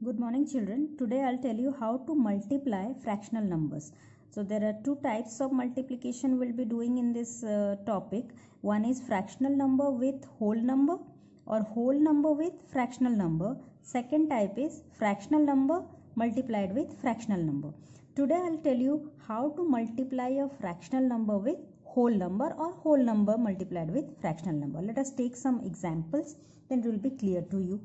Good morning children. Today I'll tell you how to multiply fractional numbers. So there are two types of multiplication we'll be doing in this topic. One is fractional number with whole number or whole number with fractional number. Second type is fractional number multiplied with fractional number. Today I'll tell you how to multiply a fractional number with whole number or whole number multiplied with fractional number. Let us take some examples, then it will be clear to you.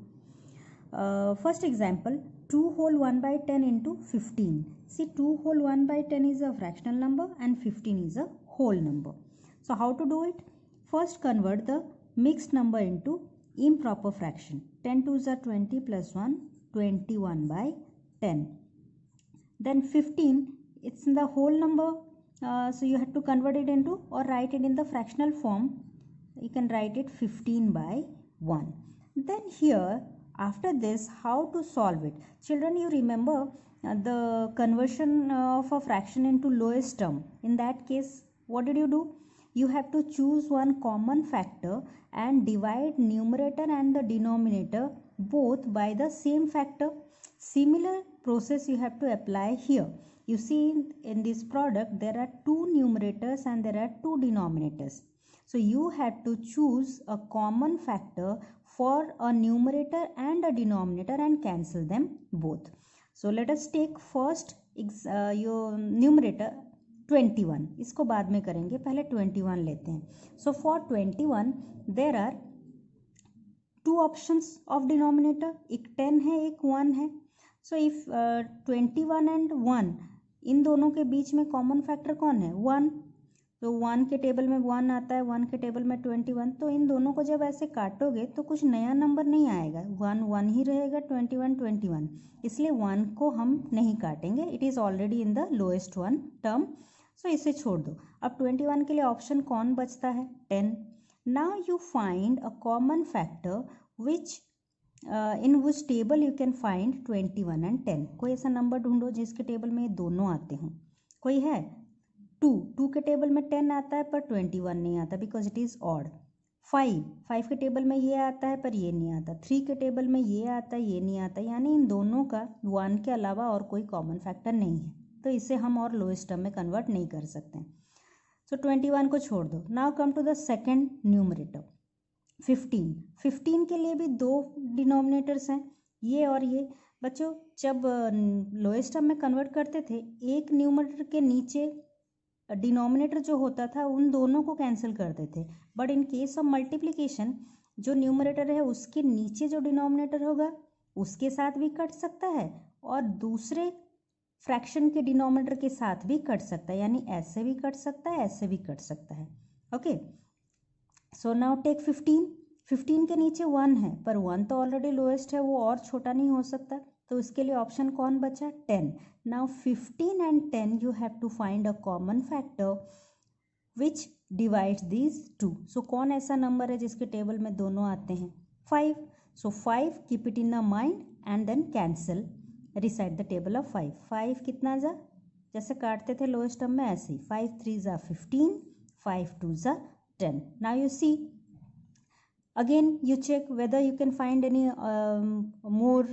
First example, 2 whole 1 by 10 into 15. See, 2 whole 1 by 10 is a fractional number and 15 is a whole number. So how to do it? First convert the mixed number into improper fraction. 10 2s are 20 plus 1, 21 by 10. Then 15, it's in the whole number. So you have to convert it into or write it in the fractional form. You can write it 15 by 1. Then here, after this, how to solve it? Children, you remember the conversion of a fraction into lowest term. In that case, what did you do? You have to choose one common factor and divide numerator and the denominator both by the same factor. Similar process you have to apply here. You see in this product there are two numerators and there are two denominators. So you have to choose a common factor for a numerator and a denominator and cancel them both. So let us take first your numerator 21. इसको बाद में करेंगे, पहले 21 लेते हैं. So for 21 there are two options of denominator. एक 10 है, एक 1 है. So if 21 and 1, इन दोनों के बीच में कॉमन फैक्टर कौन है? 1. तो 1 के टेबल में 1 आता है, 1 के टेबल में 21. तो इन दोनों को जब ऐसे काटोगे तो कुछ नया नंबर नहीं आएगा. 1 1 ही रहेगा, 21 21. इसलिए 1 को हम नहीं काटेंगे. It is already in the lowest one term. So इसे छोड़ दो. अब 21 के लिए ऑप्शन कौन बचता है? 10. Now you find a common factor which in which table you can find 21 and 10. कोई ऐसा नंबर ढूंढो जिसके टेबल में दोनों आते हों. कोई है? 2 के टेबल में 10 आता है पर 21 नहीं आता बिकॉज इट इज़ ऑड. 5 के टेबल में ये आता है पर ये नहीं आता. 3 के टेबल में ये आता है, ये नहीं आता. यानी इन दोनों का 1 के अलावा और कोई कॉमन फैक्टर नहीं है, तो इसे हम और लोएस्ट टर्म में कन्वर्ट नहीं कर सकते. सो 21 को छोड़ दो. Now come to the second numerator 15 के लिए भी दो डिनोमिनेटर्स हैं, ये और ये. बच्चों, जब लोएस्ट टर्म में कन्वर्ट करते थे, एक न्यूमरेटर के नीचे डिनोमिनेटर जो होता था उन दोनों को कैंसिल करते थे. But in case of multiplication, जो न्यूमरेटर है उसके नीचे जो डिनोमिनेटर होगा उसके साथ भी कट सकता है और दूसरे फ्रैक्शन के डिनोमिनेटर के साथ भी कट सकता है. यानी ऐसे भी कट सकता है, ऐसे भी कट सकता है. ओके, सो नाउ टेक 15 के नीचे 1 है पर 1 तो ऑलरेडी लोएस्ट है, वो और छोटा नहीं हो सकता. तो इसके लिए ऑप्शन कौन बचा? 10. Now 15 and 10 you have to find a common factor which divides these two. So कौन ऐसा नंबर है जिसके टेबल में दोनों आते हैं? 5. So 5 keep it in a mind and then cancel reside the table of 5. 5 कितना जा? जैसे काटते थे लोएस्ट टर्म में ऐसे ही. 5 3 जा 15, 5 2 जा 10. Now you see again you check whether you can find any more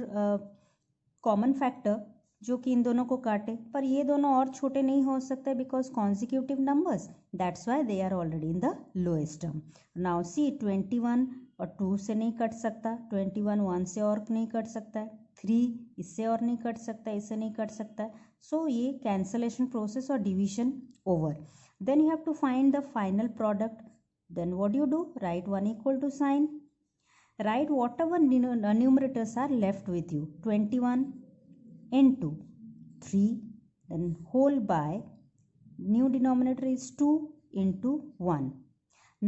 common factor जो कि इन दोनों को काटे. पर ये दोनों और छोटे नहीं हो सकते because consecutive numbers, that's why they are already in the lowest term. Now see 21 और 2 से नहीं कट सकता, 21 1 से और नहीं कट सकता है, 3 इससे और नहीं कट सकता, इससे नहीं कट सकता है. सो ये कैंसलेशन प्रोसेस और division over. Then you have to find the final product. Then what do you do? Write 1 equal to sign. Write whatever numerators are left with you. 21 into 3, then whole by, new denominator is 2 into 1.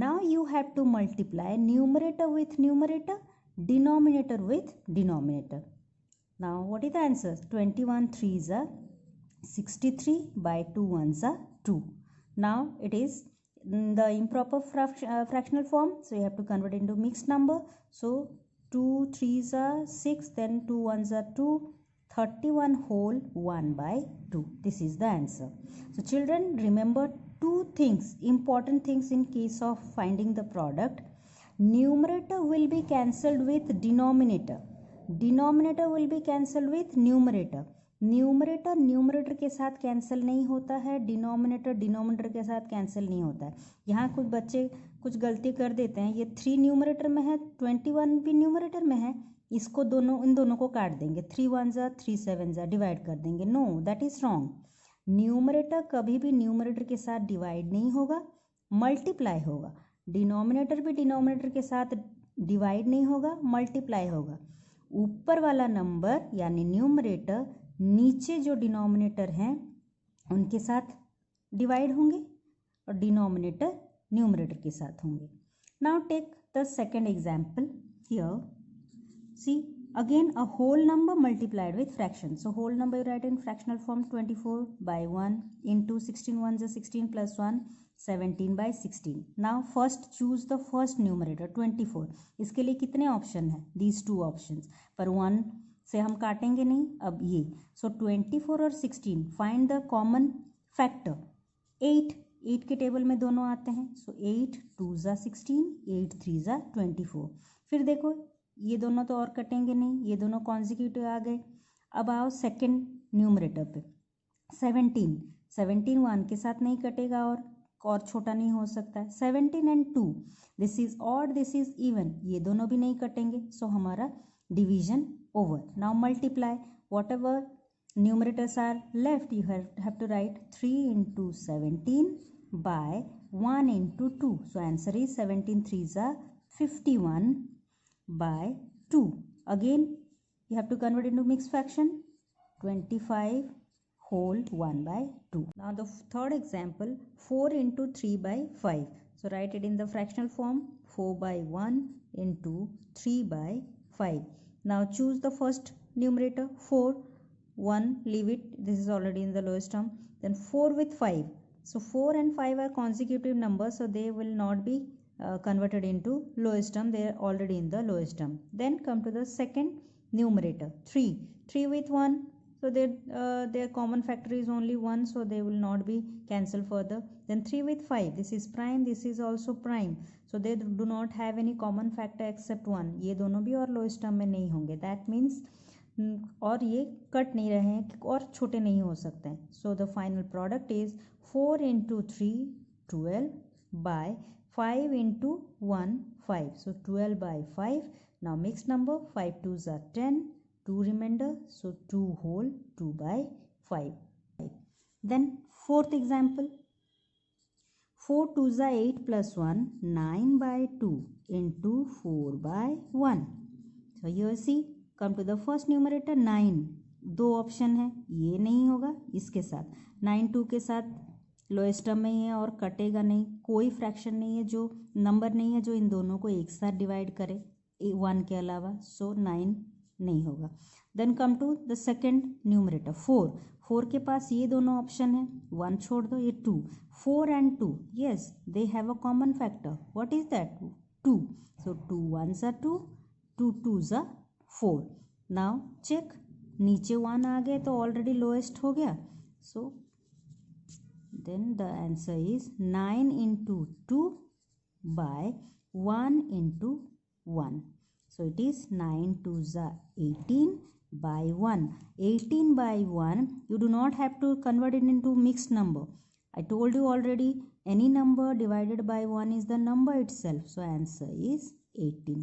Now you have to multiply numerator with numerator, denominator with denominator. Now what is the answer? 21 3s are 63 by 2 1s are 2. Now it is the improper fractional form, so you have to convert into mixed number. So 2 3s are 6, then 2 1s are 2, 31 whole 1 by 2. This is the answer. So children, remember two things, important things in case of finding the product. Numerator will be cancelled with denominator. Denominator will be cancel with numerator. Numerator numerator के साथ cancel नहीं होता है, denominator denominator के साथ cancel नहीं होता है. यहाँ कुछ बच्चे कुछ गलती कर देते हैं. ये 3 न्यूमरेटर में है, 21 भी न्यूमरेटर में है, इसको इन दोनों को काट देंगे. 3 1 जा 3 7 जा डिवाइड कर देंगे. No, that is wrong. Numerator कभी भी न्यूमरेटर के साथ डिवाइड नहीं होगा, मल्टीप्लाई होगा. डिनोमिनेटर भी डिनोमिनेटर के साथ डिवाइड नहीं होगा, मल्टीप्लाई होगा. ऊपर वाला नंबर यानी न्यूमरेटर नीचे जो डिनोमिनेटर हैं उनके साथ डिवाइड होंगे और डिनोमिनेटर न्यूमरेटर के साथ होंगे. Now take the second example here. See again a whole number multiplied with fraction. So whole number you write in fractional form. 24 by 1 into 16 1 is 16 plus 1 17 by 16. Now first choose the first numerator 24. इसके लिए कितने option हैं? These two options. पर 1 से हम काटेंगे नहीं. अब ये so 24 और 16 find the common factor. 8 के टेबल में दोनों आते हैं. So 8 2 जा 16, 8 3 जा 24. फिर देखो ये दोनों तो और कटेंगे नहीं, ये दोनों कॉन्जिक्यूटिव आ गए. अब आओ सेकंड न्यूमरेटर पे. 17 1 के साथ नहीं कटेगा और छोटा नहीं हो सकता है. 17 and 2 this is odd this is even, ये दोनों भी नहीं कटेंगे. सो हमारा division over. Now multiply whatever numerators are left you have to write 3 into 17 by 1 into 2. So answer is 17 3s are 51 by 2. Again you have to convert into mixed fraction. 25 whole 1 by 2. Now the third example, 4 into 3 by 5. So write it in the fractional form. 4 by 1 into 3 by 5. Now choose the first numerator 4. 1 leave it, this is already in the lowest term. Then 4 with 5. So 4 and 5 are consecutive numbers, so they will not be converted into lowest term. They are already in the lowest term. Then come to the second numerator 3 with 1. So their common factor is only 1, so they will not be cancelled further. Then 3 with 5, this is prime, this is also prime, so they do not have any common factor except 1. ये दोनों भी और lowest term में नहीं होंगे. That means और ये cut नहीं रहे हैं और छोटे नहीं हो सकते हैं. So the final product is 4 into 3 12 by 5 into 1 5. So 12 by 5. Now mixed number 5 2s are 10, 2 remainder, so 2 whole 2 by 5. Then fourth example, 4 2s are 8 plus 1 9 by 2 into 4 by 1. So here see, come to the first numerator 9. दो option है, ये नहीं होगा इसके साथ. 9 2 के साथ lowest term में ही है और कटेगा नहीं. कोई फ्रैक्शन नहीं है, जो नंबर नहीं है जो इन दोनों को एक साथ डिवाइड करे 1 के अलावा. सो 9 नहीं होगा. Then come to the second numerator 4 के पास ये दोनों ऑप्शन है. 1 छोड़ दो, ये 2. 4 and 2, yes they have a common factor. what is that? 2. so 2 1s are 2, 2 2s are 4. now check, नीचे 1 आ गए तो ऑलरेडी लोएस्ट हो गया. सो then the answer is 9 into 2 by 1 into 1. So it is 9 2s are 18 by 1. 18 by 1, you do not have to convert it into mixed number. I told you already, any number divided by 1 is the number itself. So answer is 18.